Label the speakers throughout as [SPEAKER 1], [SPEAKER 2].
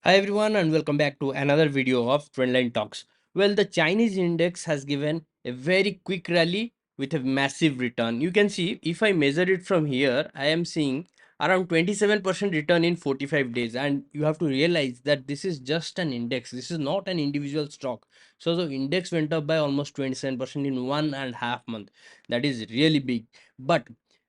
[SPEAKER 1] Hi everyone and welcome back to another video of Trendline Talks. Well, the Chinese index has given a very quick rally with a massive return. You can see if I measure it from here, I am seeing around 27% return in 45 days. And you have to realize that this is just an index. This is not an individual stock. So the index went up by almost 27% in 1.5 months. That is really big. But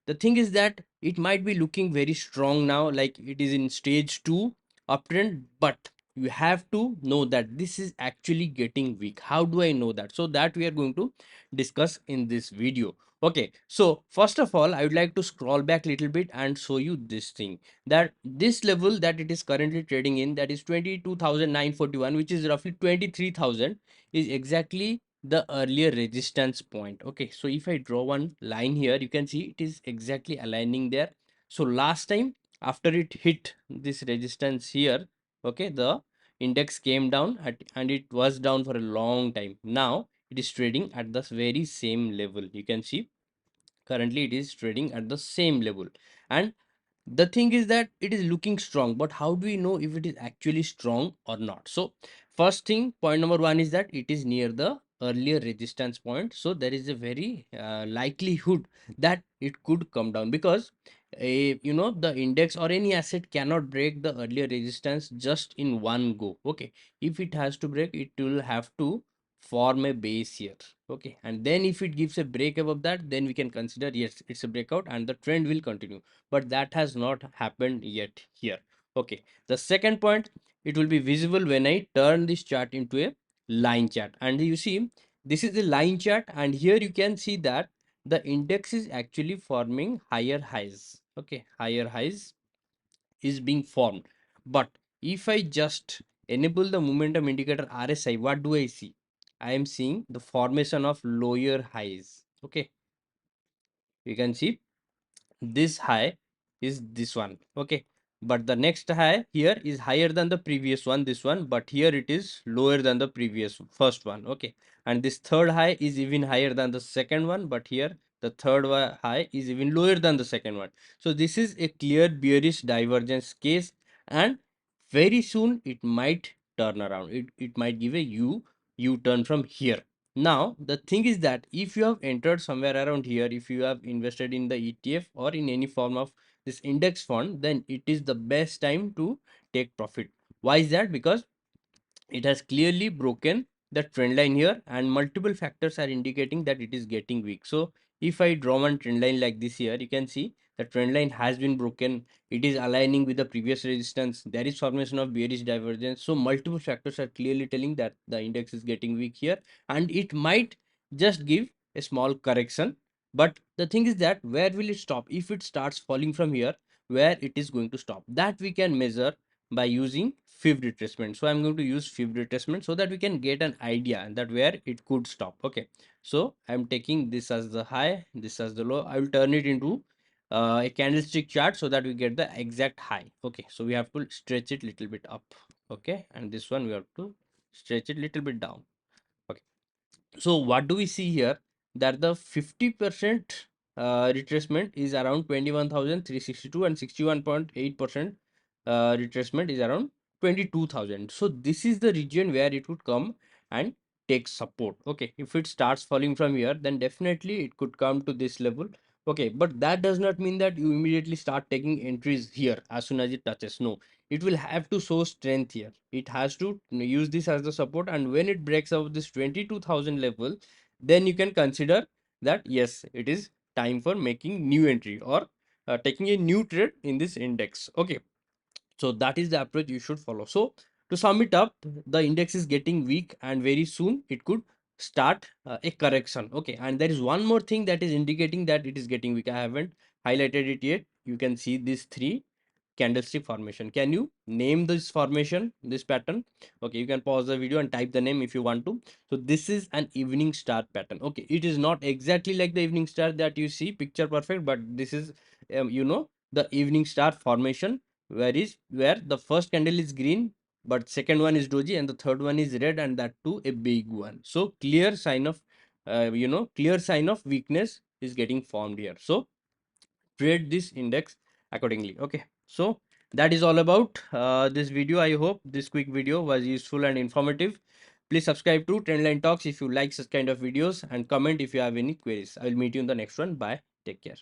[SPEAKER 1] the thing is that it might be looking very strong now, like it is in stage 2 uptrend, but you have to know that this is actually getting weak. How do I know that? So that we are going to discuss in this video. Okay, so first of all, I would like to scroll back a little bit and show you this thing, that this level that it is currently trading in, that is 22,941, which is roughly 23,000, is exactly the earlier resistance point. Okay, so if I draw one line here, you can see it is exactly aligning there. So last time after it hit this resistance here, okay, the index came down and it was down for a long time. Now it is trading at the very same level. You can see currently it is trading at the same level, and the thing is that it is looking strong, but how do we know if it is actually strong or not? So first thing, point number one is that it is near the earlier resistance point, so there is a very likelihood that it could come down, because the index or any asset cannot break the earlier resistance just in one go. Okay, if it has to break, it will have to form a base here. Okay, and then if it gives a break above that, then we can consider yes, it's a breakout and the trend will continue, but that has not happened yet here. Okay, the second point, it will be visible when I turn this chart into a line chart, and you see this is the line chart, and here you can see that the index is actually forming higher highs. Okay, higher highs is being formed, but if I just enable the momentum indicator RSI, what do I see? I am seeing the formation of lower highs. Okay, you can see this high is this one. Okay, but the next high here is higher than the previous one, this one, but here it is lower than the previous first one. Okay, and this third high is even higher than the second one, but here the high is even lower than the second one. So this is a clear bearish divergence case, and very soon it might turn around. It might give a u-turn from here. Now, the thing is that if you have entered somewhere around here, if you have invested in the ETF or in any form of this index fund, then it is the best time to take profit. Why is that? Because it has clearly broken the trend line here, and multiple factors are indicating that it is getting weak. So if I draw one trend line like this here, you can see the trend line has been broken. It is aligning with the previous resistance. There is formation of bearish divergence. So multiple factors are clearly telling that the index is getting weak here, and it might just give a small correction. But the thing is that where will it stop? If it starts falling from here, where it is going to stop, that we can measure by using fib retracement. So I'm going to use fib retracement so that we can get an idea that where it could stop. Okay, so I'm taking this as the high, this as the low. I will turn it into a candlestick chart so that we get the exact high. Okay, so we have to stretch it little bit up. Okay, and this one we have to stretch it little bit down. Okay, so what do we see here? That the 50% retracement is around 21,362, and 61.8% retracement is around 22,000. So this is the region where it would come and take support. Okay, if it starts falling from here, then definitely it could come to this level. Okay, but that does not mean that you immediately start taking entries here as soon as it touches. No, it will have to show strength here. It has to use this as the support, and when it breaks out this 22,000 level, then you can consider that yes, it is time for making new entry or taking a new trade in this index. Okay, so that is the approach you should follow. So to sum it up, the index is getting weak and very soon it could start a correction. Okay, and there is one more thing that is indicating that it is getting weak. I haven't highlighted it yet. You can see these three candlestick formation. Can you name this formation, this pattern? Okay, you can pause the video and type the name if you want to. So this is an evening star pattern. Okay, it is not exactly like the evening star that you see picture perfect, but this is the evening star formation, where the first candle is green, but second one is doji and the third one is red, and that too a big one. So clear sign of clear sign of weakness is getting formed here. So trade this index accordingly. Okay, so That is all about this video. I hope this quick video was useful and informative. Please subscribe to Trendline Talks if you like such kind of videos, and comment if you have any queries. I will meet you in the next one. Bye. Take care.